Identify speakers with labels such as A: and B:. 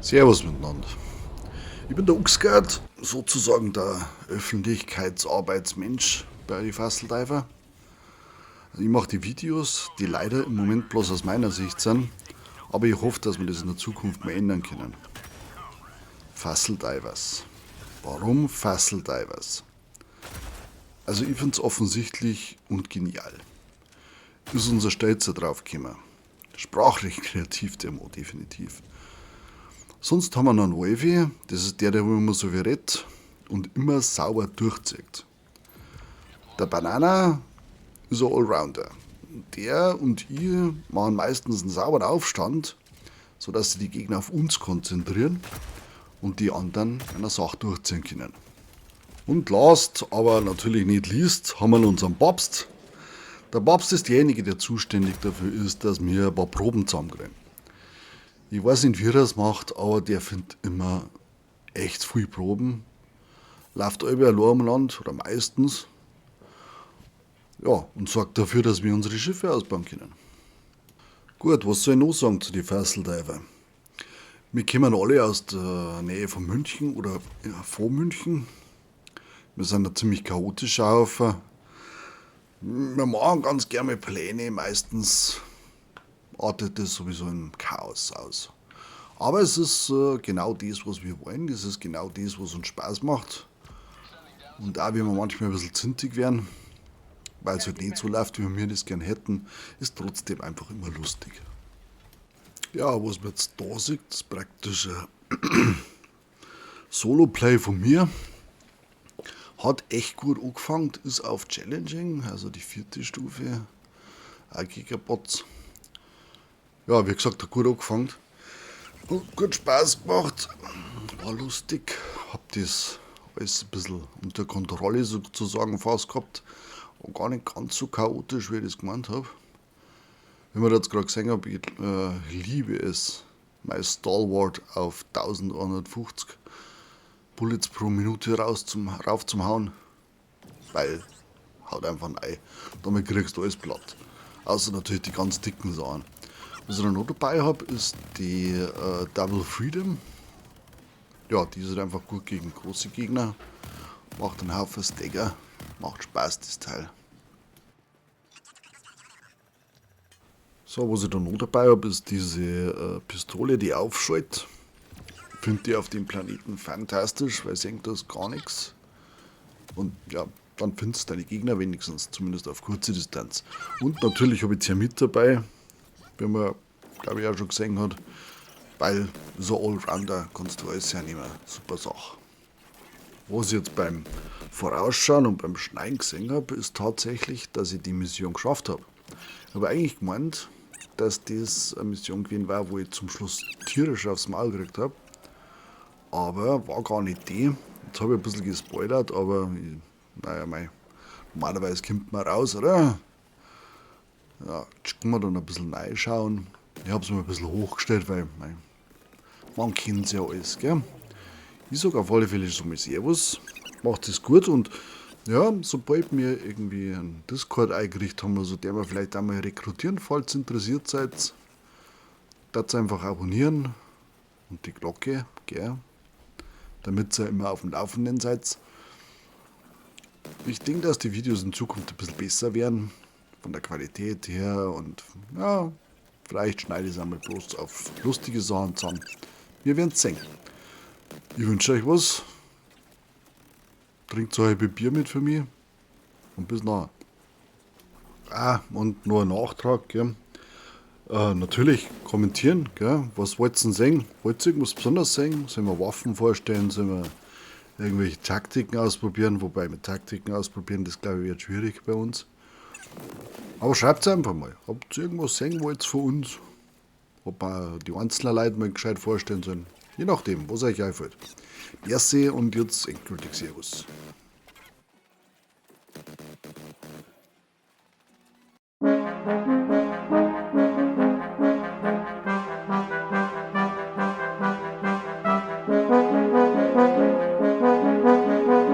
A: Servus miteinander. Ich bin der Uxgard, sozusagen der Öffentlichkeitsarbeitsmensch bei die Fasseldeifer. Also ich mache die Videos, die leider im Moment bloß aus meiner Sicht sind, aber ich hoffe, dass wir das in der Zukunft mal ändern können. Fasseldivers. Warum Fasseldivers? Also ich finde es offensichtlich und genial. Ist unser Stelzer draufgekommen. Sprachlich kreativ, der Mo, definitiv. Sonst haben wir noch einen Wolfi, das ist der immer so wie redet und immer sauber durchzieht. Der Banana ist ein Allrounder. Der und ich machen meistens einen sauberen Aufstand, sodass sich die Gegner auf uns konzentrieren und die anderen einer Sache durchziehen können. Und last, aber natürlich nicht least, haben wir unseren Papst. Der Papst ist derjenige, der zuständig dafür ist, dass wir ein paar Proben zusammenkriegen. Ich weiß nicht, wie er das macht, aber der findet immer echt viel Proben. Läuft alle allein am Land, oder meistens. Ja, und sorgt dafür, dass wir unsere Schiffe ausbauen können. Gut, was soll ich noch sagen zu den Fasseldivern? Wir kommen alle aus der Nähe von München oder ja, von München. Wir sind ein ziemlich chaotischer Haufen. Wir machen ganz gerne Pläne, meistens artet das sowieso in Chaos aus. Aber es ist genau das, was wir wollen. Es ist genau das, was uns Spaß macht. Und auch wenn wir manchmal ein bisschen zintig werden, weil es halt nicht so läuft, wie wir das gern hätten, ist trotzdem einfach immer lustig. Ja, was man jetzt da sieht, ist praktisch ein Solo-Play von mir. Hat echt gut angefangen, ist auf Challenging, also die 4. Stufe, auch Gigabots. Ja, wie gesagt, hat gut angefangen. Gut Spaß gemacht, war lustig, hab das alles ein bisschen unter Kontrolle sozusagen fast gehabt und gar nicht ganz so chaotisch, wie ich das gemeint habe. Wie man jetzt gerade gesehen habe, ich liebe es, mein Stalwart auf 1150 Bullets pro Minute rauf zum Hauen, weil haut einfach ein Ei, damit kriegst du alles platt. Außer natürlich die ganz dicken Sachen. Was ich noch dabei habe, ist die Double Freedom. Ja, die ist halt einfach gut gegen große Gegner. Macht einen Haufen Stagger. Macht Spaß, das Teil. So, was ich da noch dabei habe, ist diese Pistole, die aufschaltet. Finde die auf dem Planeten fantastisch, weil ich denke, da ist gar nichts. Und ja, dann findest du deine Gegner wenigstens, zumindest auf kurze Distanz. Und natürlich habe ich Thermit dabei, wie man, glaube ich, auch schon gesehen hat, weil so Allrounder kannst du alles hernehmen. Super Sache. Was ich jetzt beim Vorausschauen und beim Schneiden gesehen habe, ist tatsächlich, dass ich die Mission geschafft habe. Ich habe eigentlich gemeint, dass das eine Mission gewesen war, wo ich zum Schluss tierisch aufs Maul gekriegt habe. Aber war gar nicht die. Jetzt habe ich ein bisschen gespoilert, aber naja, normalerweise kommt man raus, oder? Ja, jetzt können wir dann ein bisschen reinschauen. Ich habe es mir ein bisschen hochgestellt, weil man kennt es ja alles, gell? Ich sage auf alle Fälle schon mal Servus, macht es gut und ja, sobald wir irgendwie einen Discord eingerichtet haben, also der wir vielleicht einmal rekrutieren, falls ihr interessiert seid, das einfach abonnieren und die Glocke, gell? Damit ihr immer auf dem Laufenden seid. Ich denke, dass die Videos in Zukunft ein bisschen besser werden, von der Qualität her und ja, vielleicht schneide ich es einmal bloß auf lustige Sachen zusammen. Wir werden es sehen. Ich wünsche euch was. Trinkt so ein Bier mit für mich und bis nachher. Ah, und noch ein Nachtrag, gell? Natürlich kommentieren, gell? Was wollt ihr denn sehen? Wollt ihr irgendwas Besonderes sehen? Sollen wir Waffen vorstellen? Sollen wir irgendwelche Taktiken ausprobieren? Wobei mit Taktiken ausprobieren, das glaube ich wird schwierig bei uns. Aber schreibt es einfach mal. Habt ihr irgendwas sehen wollt von uns? Ob wir die einzelnen Leute mal gescheit vorstellen sollen? Je nachdem, was euch einfällt. Merci und jetzt endgültig Servus.